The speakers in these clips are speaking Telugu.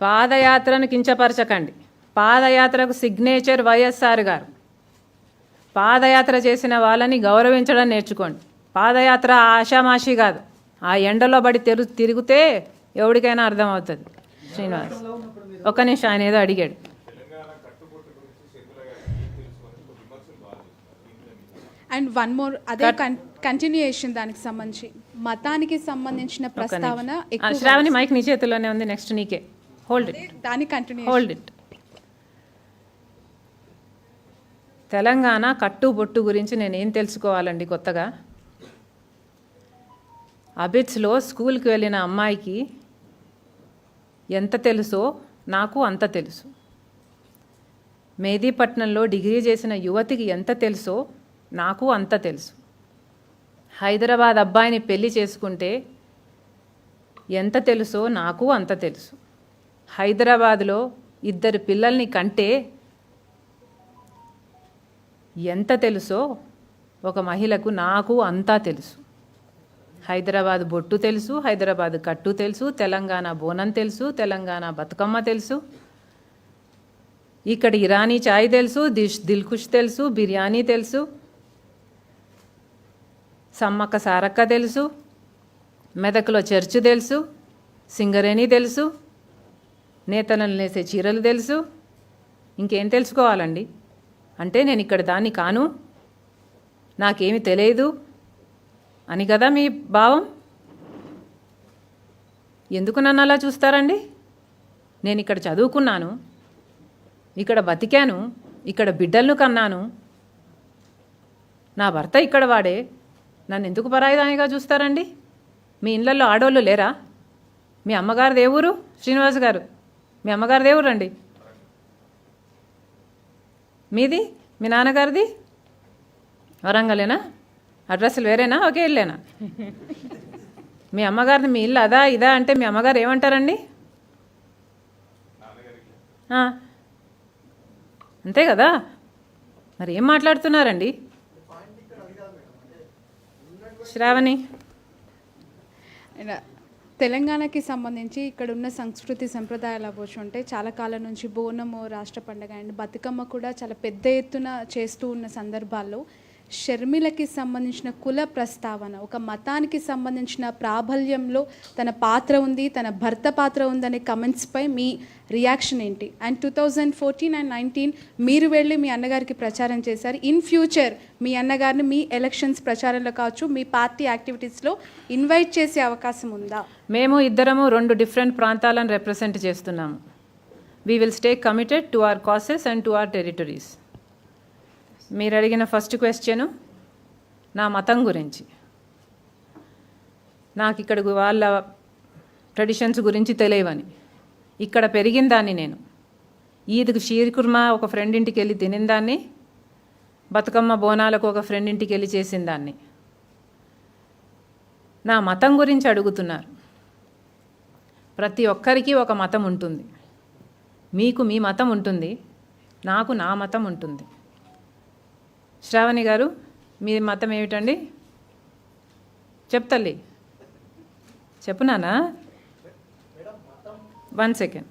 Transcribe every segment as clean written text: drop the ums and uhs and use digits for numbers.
పాదయాత్రను కించపరచకండి. పాదయాత్రకు సిగ్నేచర్ వైఎస్ఆర్ గారు. పాదయాత్ర చేసిన వాళ్ళని గౌరవించడం నేర్చుకోండి. పాదయాత్ర ఆషామాషి కాదు. ఆ ఎండలో పడి తిరిగితే ఎవరికైనా అర్థమవుతుంది. శ్రీనివాస్ ఒక్క నిమిషం, ఆయన ఏదో అడిగాడు. అండ్ వన్ మోర్, అదే కంటిన్యూయేషన్, దానికి సంబంధించి మతానికి సంబంధించిన ప్రస్తావన. శ్రావణి మైక్ నీ చేతిలోనే ఉంది, నెక్స్ట్ నీకే. Hold it. దాని కంటిన్యూయేషన్. Hold it. తెలంగాణ కట్టుబొట్టు గురించి నేనేం తెలుసుకోవాలండి కొత్తగా? అబిట్స్లో స్కూల్కి వెళ్ళిన అమ్మాయికి ఎంత తెలుసో నాకు అంత తెలుసు. మెహదీపట్నంలో డిగ్రీ చేసిన యువతికి ఎంత తెలుసో నాకు అంత తెలుసు. హైదరాబాద్ అబ్బాయిని పెళ్లి చేసుకుంటే ఎంత తెలుసో నాకు అంత తెలుసు. హైదరాబాద్లో 2 పిల్లల్ని కంటే ఎంత తెలుసో ఒక మహిళకు నాకు అంతా తెలుసు. హైదరాబాద్ బొట్టు తెలుసు, హైదరాబాద్ కట్టు తెలుసు, తెలంగాణ బోనం తెలుసు, తెలంగాణ బతుకమ్మ తెలుసు, ఇక్కడ ఇరానీ చాయ్ తెలుసు, దిల్కుష్ తెలుసు, బిర్యానీ తెలుసు, సమ్మక్క సారక్క తెలుసు, మెదక్లో చర్చ్ తెలుసు, సింగరేణి తెలుసు, నేతలను లేసే చీరలు తెలుసు. ఇంకేం తెలుసుకోవాలండి? అంటే నేను ఇక్కడ దాన్ని కాను, నాకేమి తెలియదు అని కదా మీ భావం? ఎందుకు నన్ను అలా చూస్తారండి? నేను ఇక్కడ చదువుకున్నాను, ఇక్కడ బతికాను, ఇక్కడ బిడ్డలను కన్నాను, నా భర్త ఇక్కడ వాడే, నన్ను ఎందుకు పరాయిదానిగా చూస్తారండి? మీ ఇళ్ళల్లో ఆడోళ్ళు లేరా? మీ అమ్మగారిది ఏ ఊరు? శ్రీనివాస్ గారు, మీ అమ్మగారిది ఏ ఊరు అండి? మీది? మీ నాన్నగారిది? వరంగలేనా? అడ్రస్లు వేరేనా? ఒకే ఇల్లేనా? మీ అమ్మగారిది మీ ఇల్లు అదా ఇదా అంటే మీ అమ్మగారు ఏమంటారండి? అంతే కదా. మరి ఏం మాట్లాడుతున్నారండి? శ్రావణి, తెలంగాణకి సంబంధించి ఇక్కడ ఉన్న సంస్కృతి సంప్రదాయాలు అవ్వచ్చు అంటే చాలా కాలం నుంచి బోనము రాష్ట్ర పండుగ అండ్ బతుకమ్మ కూడా చాలా పెద్ద ఎత్తున చేస్తూ ఉన్న సందర్భాల్లో షర్మిలకి సంబంధించిన కుల ప్రస్తావన, ఒక మతానికి సంబంధించిన ప్రాబల్యంలో తన పాత్ర ఉంది, తన భర్త పాత్ర ఉందనే కమెంట్స్పై మీ రియాక్షన్ ఏంటి? అండ్ 2014 and 19 మీరు వెళ్ళి మీ అన్నగారికి ప్రచారం చేశారు. ఇన్ ఫ్యూచర్ మీ అన్నగారిని మీ ఎలక్షన్స్ ప్రచారంలో కావచ్చు, మీ పార్టీ యాక్టివిటీస్లో ఇన్వైట్ చేసే అవకాశం ఉందా? మేము ఇద్దరము 2 డిఫరెంట్ ప్రాంతాలను రిప్రజెంట్ చేస్తున్నాము. We will stay committed to our causes and to our territories. మీరు అడిగిన ఫస్ట్ క్వశ్చను నా మతం గురించి. నాకు ఇక్కడ వాళ్ళ ట్రెడిషన్స్ గురించి తెలియవని, ఇక్కడ పెరిగిన దాన్ని నేను. ఈద్కి షీర్ కుర్మా ఒక ఫ్రెండ్ ఇంటికి వెళ్ళి తినిన దాన్ని, బతుకమ్మ బోనాలకు ఒక ఫ్రెండ్ ఇంటికి వెళ్ళి చేసిన దాన్ని. నా మతం గురించి అడుగుతున్నారు. ప్రతి ఒక్కరికి ఒక మతం ఉంటుంది. మీకు మీ మతం ఉంటుంది, నాకు నా మతం ఉంటుంది. శ్రావణి గారు, మీ మతం ఏమిటండి? చెప్తల్లి, చెప్పు నానా. 1 సెకండ్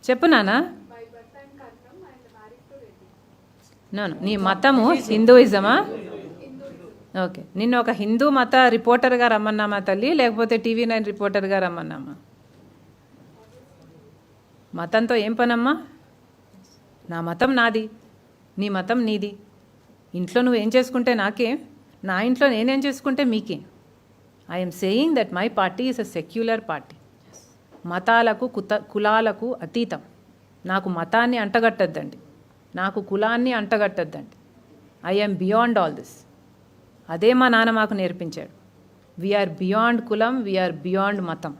చెప్పు నానా. నీ మతము హిందూయిజమా? ఓకే, నిన్ను ఒక హిందూ మత రిపోర్టర్గా రమ్మన్నామా తల్లి, లేకపోతే TV9 రిపోర్టర్గా రమ్మన్నామా? మతంతో ఏం పనమ్మా? నా మతం నాది, నీ మతం నీది. ఇంట్లో నువ్వేం చేసుకుంటే నాకే, నా ఇంట్లో నేనేం చేసుకుంటే మీకే. I'm saying that my party is a secular party. మతాలకు కులాలకు అతీతం. నాకు మతాన్ని అంటగట్టద్దండి, నాకు కులాన్ని అంటగట్టద్దండి. I'm beyond all this. అదే మా నాన్న మాకు నేర్పించాడు. వీఆర్ బియాండ్ కులం, వీఆర్ బియాండ్ మతం.